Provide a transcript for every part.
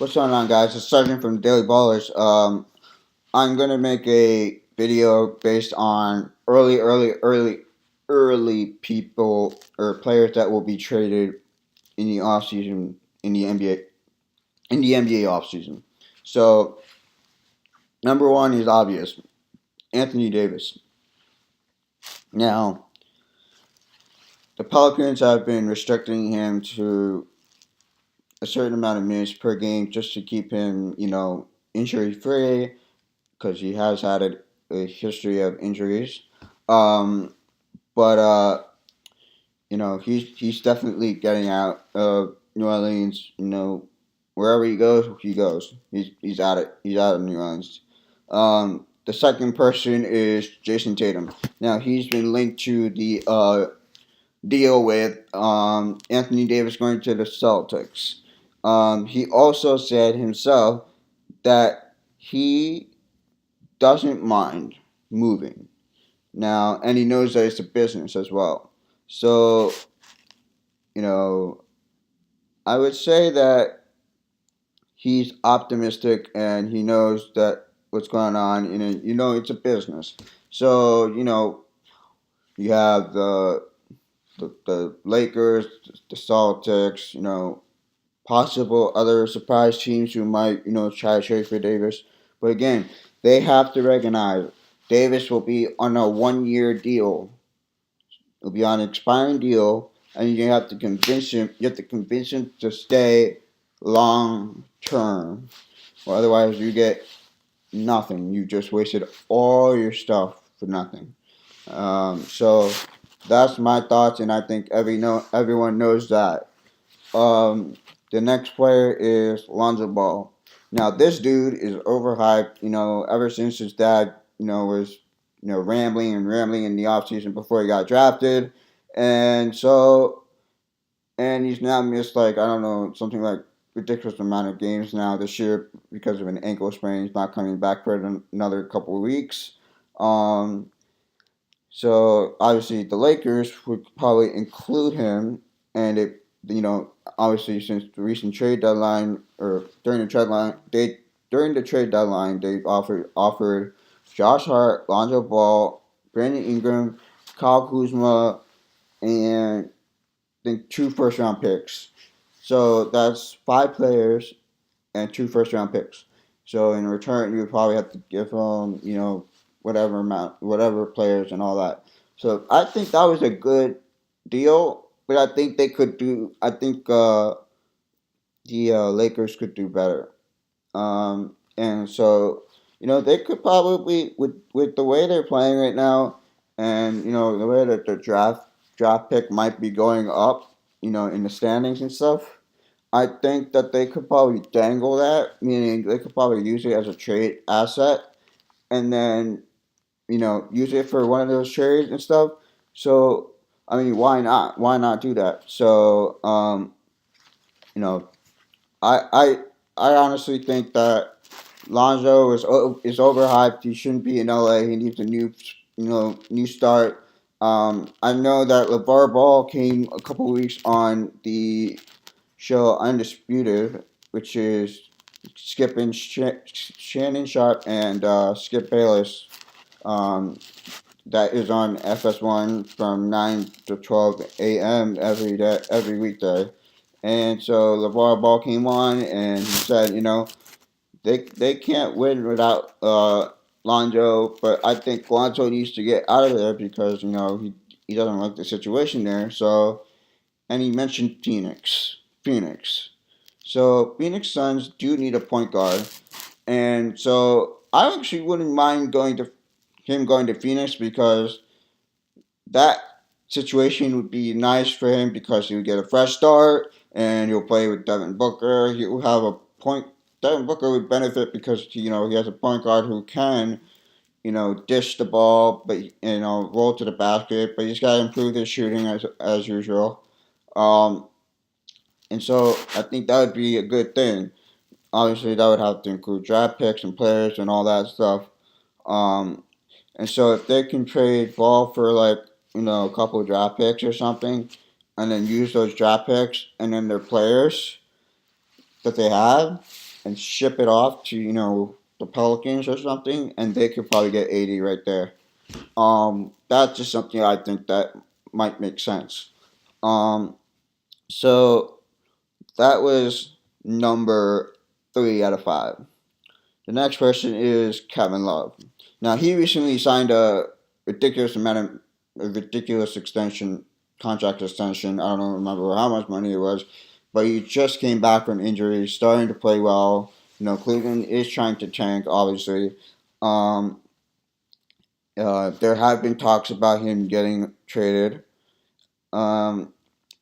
What's going on, guys? It's Sajjan from Daily Ballers. I'm gonna make a video based on early people or players that will be traded in the offseason in the NBA offseason. So number one is obvious, Anthony Davis. Now the Pelicans have been restricting him to a certain amount of minutes per game just to keep him, injury free because he has had a history of injuries. Um, but he's definitely getting out of New Orleans. Wherever he goes, he goes. He's out it. He's out of New Orleans. The second person is Jason Tatum. Now he's been linked to the deal with Anthony Davis going to the Celtics. He also said himself that he doesn't mind moving now, and he knows that it's a business as well. So, I would say that he's optimistic and he knows that what's going on, and it's a business. So, you have the Lakers, the Celtics, possible other surprise teams who might, try to trade for Davis. But again, they have to recognize Davis will be on a 1 year deal. It'll be on an expiring deal, and you have to convince him. You have to convince him to stay long term, or otherwise you get nothing. You just wasted all your stuff for nothing. So that's my thoughts, and I think everyone knows that. The next player is Lonzo Ball. Now this dude is overhyped. Ever since his dad, was rambling in the offseason before he got drafted, and he's now missed like I don't know something like ridiculous amount of games now this year because of an ankle sprain. He's not coming back for another couple of weeks. So obviously the Lakers would probably include him, and obviously since the recent trade deadline or during the trade deadline they offered Josh Hart, Lonzo Ball, Brandon Ingram, Kyle Kuzma, and I think 2 first round picks. So that's 5 players and 2 first round picks. So in return, you would probably have to give them, whatever players and all that. So I think that was a good deal, but I think they could do. I think the Lakers could do better. And so they could probably with the way they're playing right now, and the way that their draft pick might be going up, in the standings and stuff. I think that they could probably dangle that, meaning they could probably use it as a trade asset, and then use it for one of those trades and stuff. So I mean, why not? Why not do that? So you know, I I I honestly think that Lonzo is overhyped. He shouldn't be in LA. He needs a new start. I know that LeVar Ball came a couple weeks on the show Undisputed, which is Shannon Sharp and Skip Bayless. Um, that is on FS1 from 9 to 12 a.m. every weekday. And so LeVar Ball came on and he said, they can't win without Lonzo, but I think Lonzo needs to get out of there because he doesn't like the situation there. So, and he mentioned Phoenix. So Phoenix Suns do need a point guard, and so I actually wouldn't mind him going to Phoenix because that situation would be nice for him because he would get a fresh start and he'll play with Devin Booker. He'll have a point. Devin Booker would benefit because he has a point guard who can dish the ball, but roll to the basket. But he's got to improve his shooting as usual. Um, and so I think that would be a good thing. Obviously, that would have to include draft picks and players and all that stuff. Um, and so if they can trade Ball for like a couple of draft picks or something, and then use those draft picks and then their players that they have, and ship it off to the Pelicans or something, and they could probably get 80 right there. That's just something I think that might make sense. Um, so that was number 3 out of 5. The next person is Kevin Love. Now he recently signed a ridiculous extension, contract extension. I don't remember how much money it was, but he just came back from injury, starting to play well. Cleveland is trying to tank, obviously. Um, there have been talks about him getting traded. Um,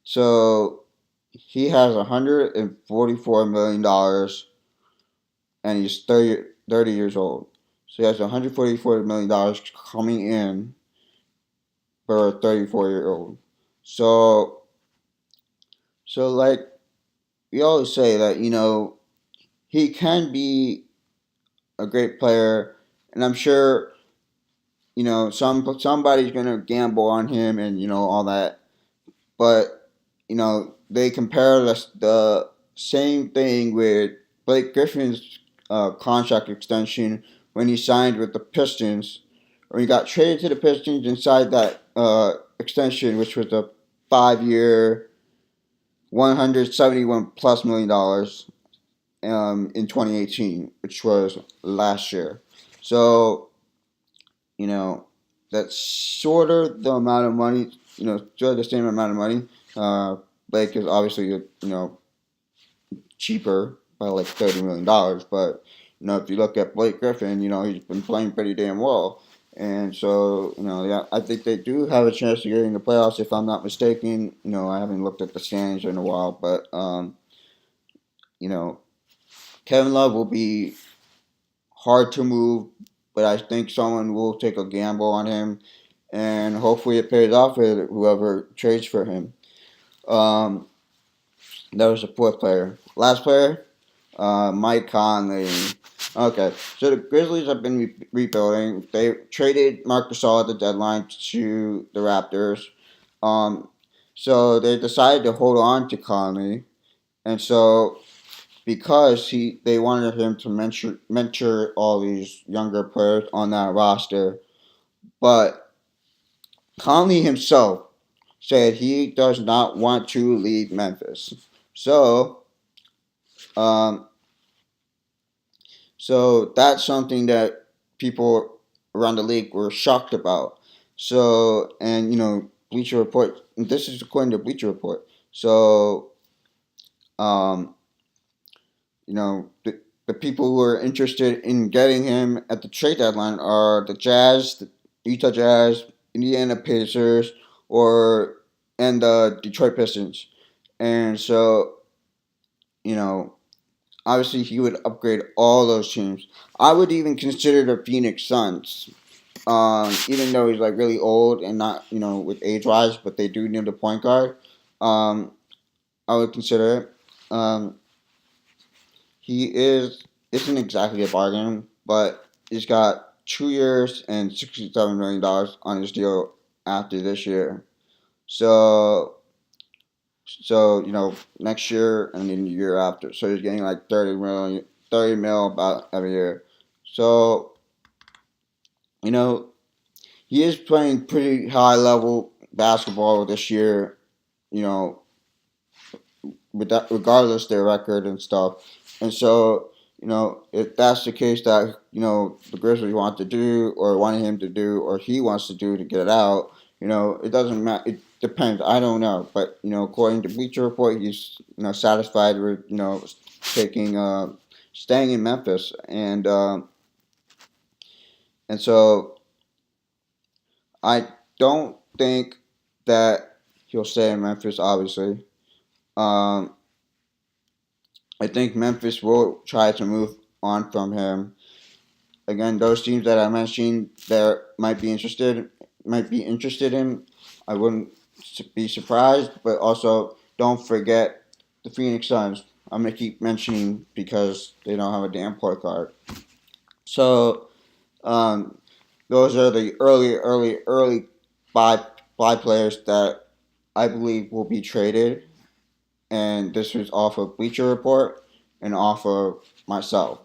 so he has $144 million, and he's 30 years old. So he has $144 million coming in for a 34-year-old. So, like we always say that he can be a great player, and I'm sure somebody's gonna gamble on him and all that. But they compare the same thing with Blake Griffin's contract extension when he signed with the Pistons, or he got traded to the Pistons inside that extension, which was a 5-year, $171+ million in 2018, which was last year. So that's sort of the amount of money, sort of the same amount of money. Blake is obviously cheaper by like $30 million, but if you look at Blake Griffin, he's been playing pretty damn well, and so yeah, I think they do have a chance to get in the playoffs if I'm not mistaken. I haven't looked at the standings in a while, but you know, Kevin Love will be hard to move, but I think someone will take a gamble on him, and hopefully it pays off with whoever trades for him. Um, that was the fourth player. Last player, Mike Conley. Okay, so the Grizzlies have been rebuilding. They traded Marc Gasol at the deadline to the Raptors. Um, so they decided to hold on to Conley, and so because they wanted him to mentor all these younger players on that roster, but Conley himself said he does not want to leave Memphis. So, um, that's something that people around the league were shocked about. So, and Bleacher Report. And this is according to Bleacher Report. So, um, the people who are interested in getting him at the trade deadline are the Jazz, the Utah Jazz, Indiana Pacers, and the Detroit Pistons. And so, you know, obviously he would upgrade all those teams. I would even consider the Phoenix Suns. Even though he's like really old and not, with age wise, but they do need a point guard. Um, I would consider it. He isn't exactly a bargain, but he's got 2 years and $67 million on his deal after this year. So next year and then the year after. So he's getting like 30 mil about every year. So he is playing pretty high level basketball this year. You know, with that, regardless of their record and stuff. And so, if that's the case that, the Grizzlies want to do or wanted him to do or he wants to do to get it out, it doesn't matter. It depends. I don't know. But, according to Bleacher Report, he's, satisfied with, taking, staying in Memphis. And so I don't think that he'll stay in Memphis, obviously. Um, I think Memphis will try to move on from him. Again, those teams that I mentioned that might be interested in. I wouldn't be surprised, but also don't forget the Phoenix Suns. I'm gonna keep mentioning because they don't have a damn point guard. So um, those are the early five players that I believe will be traded, and this was off of Bleacher Report. and offer myself.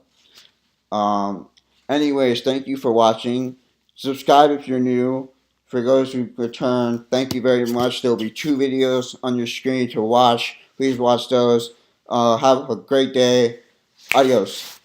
Anyways, thank you for watching. Subscribe if you're new. For those who return, thank you very much. There will be 2 videos on your screen to watch. Please watch those. Have a great day. Adios.